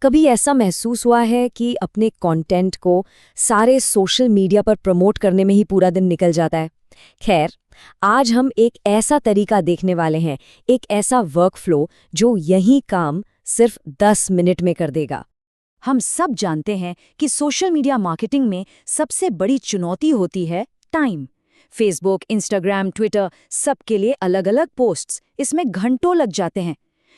कभी ऐसा महसूस हुआ है कि अपने कंटेंट को सारे सोशल मीडिया पर प्रमोट करने में ही पूरा दिन निकल जाता है? खैर, आज हम एक ऐसा तरीका देखने वाले हैं, एक ऐसा वर्कफ्लो जो यही काम सिर्फ 10 मिनट में कर देगा। हम सब जानते हैं कि सोशल मीडिया मार्केटिंग में सबसे बड़ी चुनौती होती है टाइम। फेसबुक, इंस्टाग्राम, ट्विटर, सबके लिए अलग-अलग पोस्ट्स, इसमें घंटों लग जाते हैं।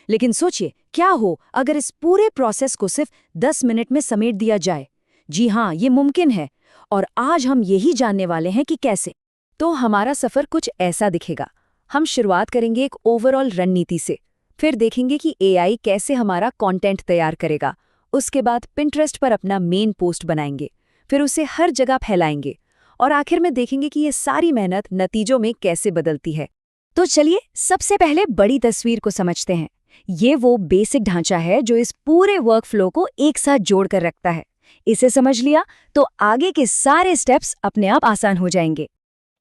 लेकिन सोचिए, क्या हो अगर इस पूरे प्रोसेस को सिर्फ 10 मिनट में समेट दिया जाए? जी हाँ, ये मुमकिन है, और आज हम यही जानने वाले हैं कि कैसे। तो हमारा सफ़र कुछ ऐसा दिखेगा। हम शुरुआत करेंगे एक ओवरऑल रणनीति से, फिर देखेंगे कि एआई कैसे हमारा कंटेंट तैयार करेगा। उसके बाद पिंटरेस्ट पर अपना मेन पोस्ट बनाएंगे, फिर उसे हर जगह फैलाएंगे, और आखिर में देखेंगे कि ये सारी मेहनत नतीजों में कैसे बदलती है। तो चलिए सबसे पहले बड़ी तस्वीर को समझते हैं। ये वो बेसिक ढांचा है जो इस पूरे वर्कफ्लो को एक साथ जोड़कर रखता है। इसे समझ लिया तो आगे के सारे स्टेप्स अपने आप आसान हो जाएंगे।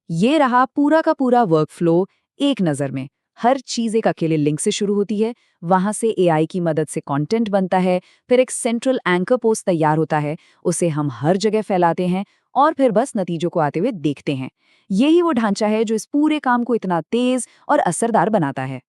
ये रहा पूरा का पूरा वर्कफ्लो एक नज़र में। हर चीज़ एक अकेले लिंक से शुरू होती है, वहाँ से एआई की मदद से कंटेंट बनता है, फिर एक सेंट्रल एंकर पोस्ट तैयार होता है, उसे हम हर जगह फैलाते हैं और फिर बस नतीजों को आते हुए देखते हैं। यही वो ढांचा है जो इस पूरे काम को इतना तेज और असरदार बनाता है।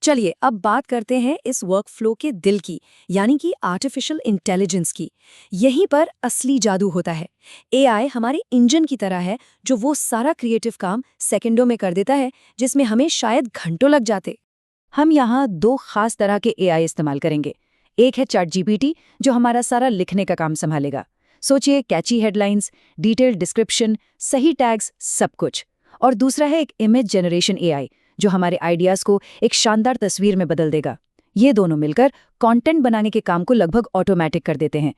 चलिए अब बात करते हैं इस वर्कफ्लो के दिल की, यानी कि आर्टिफिशियल इंटेलिजेंस की। यहीं पर असली जादू होता है। एआई हमारे इंजन की तरह है जो वो सारा क्रिएटिव काम सेकंडों में कर देता है जिसमें हमें शायद घंटों लग जाते। हम यहाँ दो खास तरह के एआई इस्तेमाल करेंगे। एक है चैटजीपीटी, जो हमारा सारा लिखने का काम संभालेगा। सोचिए, कैची हेडलाइंस, डिटेल्ड डिस्क्रिप्शन, सही टैग्स, सब कुछ। और दूसरा है एक इमेज जनरेशन एआई, जो हमारे आइडियाज़ को एक शानदार तस्वीर में बदल देगा। ये दोनों मिलकर कंटेंट बनाने के काम को लगभग ऑटोमेटिक कर देते हैं।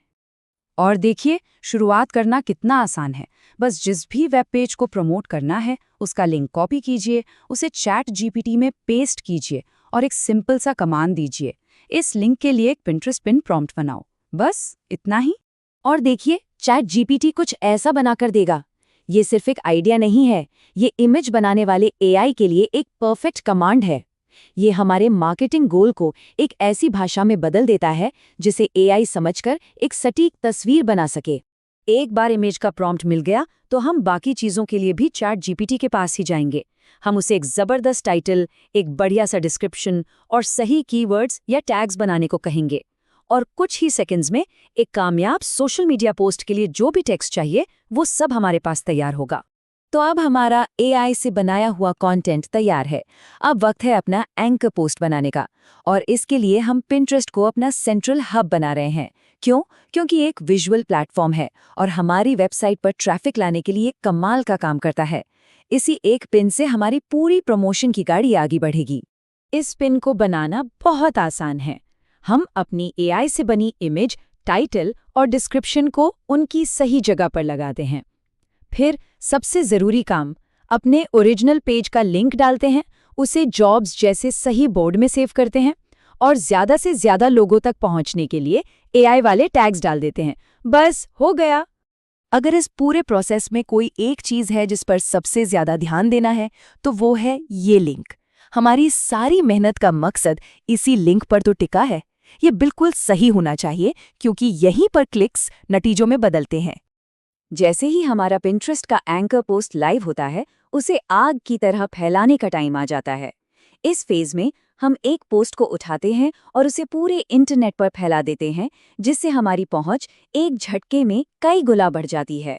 और देखिए, शुरुआत करना कितना आसान है। बस जिस भी वेब पेज को प्रमोट करना है, उसका लिंक कॉपी कीजिए, उसे चैट जीपीटी में पेस्ट कीजिए और एक सिंपल सा कमांड दीजिए, इस लिंक के लिए एक पिंटरेस्ट पिन प्रॉम्प्ट बनाओ। बस इतना ही। और देखिए, चैट जीपीटी कुछ ऐसा बनाकर देगा। ये सिर्फ एक आइडिया नहीं है, ये इमेज बनाने वाले एआई के लिए एक परफेक्ट कमांड है। ये हमारे मार्केटिंग गोल को एक ऐसी भाषा में बदल देता है जिसे एआई समझकर एक सटीक तस्वीर बना सके। एक बार इमेज का प्रॉम्प्ट मिल गया तो हम बाकी चीज़ों के लिए भी चैट जीपीटी के पास ही जाएंगे। हम उसे एक ज़बरदस्त टाइटल, एक बढ़िया सा डिस्क्रिप्शन और सही कीवर्ड्स या टैग्स बनाने को कहेंगे, और कुछ ही सेकंड्स में एक कामयाब सोशल मीडिया पोस्ट के लिए जो भी टेक्स्ट चाहिए वो सब हमारे पास तैयार होगा। तो अब हमारा एआई से बनाया हुआ कंटेंट तैयार है। अब वक्त है अपना एंकर पोस्ट बनाने का, और इसके लिए हम पिंटरेस्ट को अपना सेंट्रल हब बना रहे हैं। क्यों? क्योंकि एक विजुअल प्लेटफॉर्म है और हमारी वेबसाइट पर ट्रैफिक लाने के लिए कमाल का काम करता है। इसी एक पिन से हमारी पूरी प्रमोशन की गाड़ी आगे बढ़ेगी। इस पिन को बनाना बहुत आसान है। हम अपनी एआई से बनी इमेज, टाइटल और डिस्क्रिप्शन को उनकी सही जगह पर लगाते हैं। फिर सबसे ज़रूरी काम, अपने ओरिजिनल पेज का लिंक डालते हैं, उसे जॉब्स जैसे सही बोर्ड में सेव करते हैं और ज़्यादा से ज़्यादा लोगों तक पहुंचने के लिए एआई वाले टैग्स डाल देते हैं। बस हो गया। अगर इस पूरे प्रोसेस में कोई एक चीज़ है जिस पर सबसे ज़्यादा ध्यान देना है तो वो है ये लिंक। हमारी सारी मेहनत का मकसद इसी लिंक पर तो टिका है। ये बिल्कुल सही होना चाहिए क्योंकि यहीं पर क्लिक्स नतीजों में बदलते हैं। जैसे ही हमारा पिंटरेस्ट का एंकर पोस्ट लाइव होता है, उसे आग की तरह फैलाने का टाइम आ जाता है। इस फेज में हम एक पोस्ट को उठाते हैं और उसे पूरे इंटरनेट पर फैला देते हैं, जिससे हमारी पहुंच एक झटके में कई गुना बढ़ जाती है।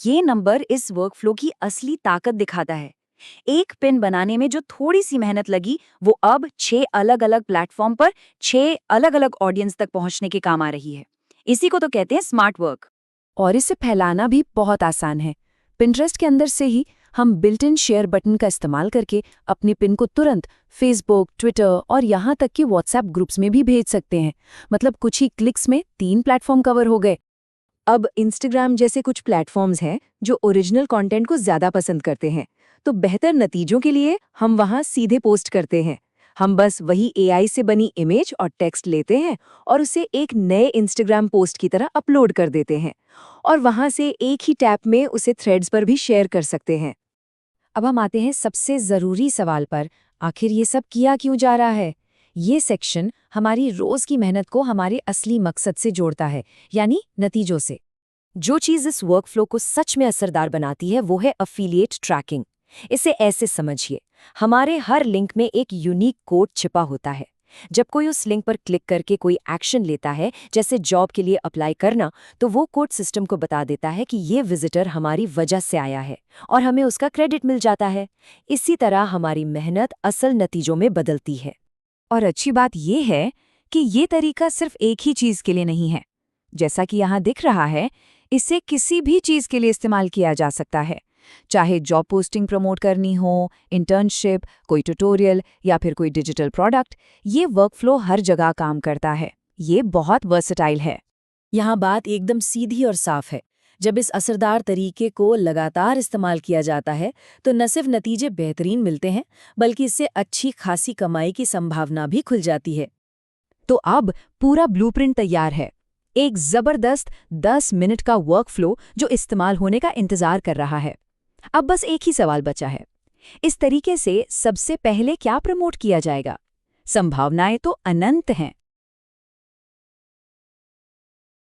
ये नंबर इस वर्कफ्लो की असली ताकत दिखाता है। एक पिन बनाने में जो थोड़ी सी मेहनत लगी, वो अब 6 अलग-अलग प्लेटफॉर्म पर 6 अलग-अलग ऑडियंस तक पहुंचने के काम आ रही है। इसी को तो कहते हैं स्मार्ट वर्क। और इसे फैलाना भी बहुत आसान है। पिंटरेस्ट के अंदर से ही हम बिल्ट इन शेयर बटन का इस्तेमाल करके अपनी पिन को तुरंत फेसबुक, ट्विटर और यहाँ तक कि व्हाट्सएप ग्रुप्स में भी भेज सकते हैं। मतलब कुछ ही क्लिक्स में 3 प्लेटफॉर्म कवर हो गए। अब इंस्टाग्राम जैसे कुछ प्लेटफॉर्म्स हैं जो ओरिजिनल कंटेंट को ज़्यादा पसंद करते हैं, तो बेहतर नतीजों के लिए हम वहाँ सीधे पोस्ट करते हैं। हम बस वही एआई से बनी इमेज और टेक्स्ट लेते हैं और उसे एक नए इंस्टाग्राम पोस्ट की तरह अपलोड कर देते हैं, और वहाँ से एक ही टैप में उसे थ्रेड्स पर भी शेयर कर सकते हैं। अब हम आते हैं सबसे ज़रूरी सवाल पर, आखिर ये सब किया क्यों जा रहा है? ये सेक्शन हमारी रोज की मेहनत को हमारे असली मकसद से जोड़ता है, यानी नतीजों से। जो चीज़ इस वर्कफ्लो को सच में असरदार बनाती है वो है अफिलिएट ट्रैकिंग। इसे ऐसे समझिए, हमारे हर लिंक में एक यूनिक कोड छिपा होता है। जब कोई उस लिंक पर क्लिक करके कोई एक्शन लेता है, जैसे जॉब के लिए अप्लाई करना, तो वो कोड सिस्टम को बता देता है कि ये विजिटर हमारी वजह से आया है और हमें उसका क्रेडिट मिल जाता है। इसी तरह हमारी मेहनत असल नतीजों में बदलती है। और अच्छी बात ये है कि ये तरीका सिर्फ एक ही चीज़ के लिए नहीं है। जैसा कि यहाँ दिख रहा है, इसे किसी भी चीज़ के लिए इस्तेमाल किया जा सकता है, चाहे जॉब पोस्टिंग प्रमोट करनी हो, इंटर्नशिप, कोई ट्यूटोरियल या फिर कोई डिजिटल प्रोडक्ट। ये वर्कफ्लो हर जगह काम करता है। ये बहुत वर्सेटाइल है। यहाँ बात एकदम सीधी और साफ है। जब इस असरदार तरीके को लगातार इस्तेमाल किया जाता है तो न सिर्फ नतीजे बेहतरीन मिलते हैं, बल्कि इससे अच्छी खासी कमाई की संभावना भी खुल जाती है। तो अब पूरा ब्लूप्रिंट तैयार है, एक जबरदस्त 10 मिनट का वर्कफ्लो जो इस्तेमाल होने का इंतजार कर रहा है। अब बस एक ही सवाल बचा है, इस तरीके से सबसे पहले क्या प्रमोट किया जाएगा? संभावनाएं तो अनंत हैं।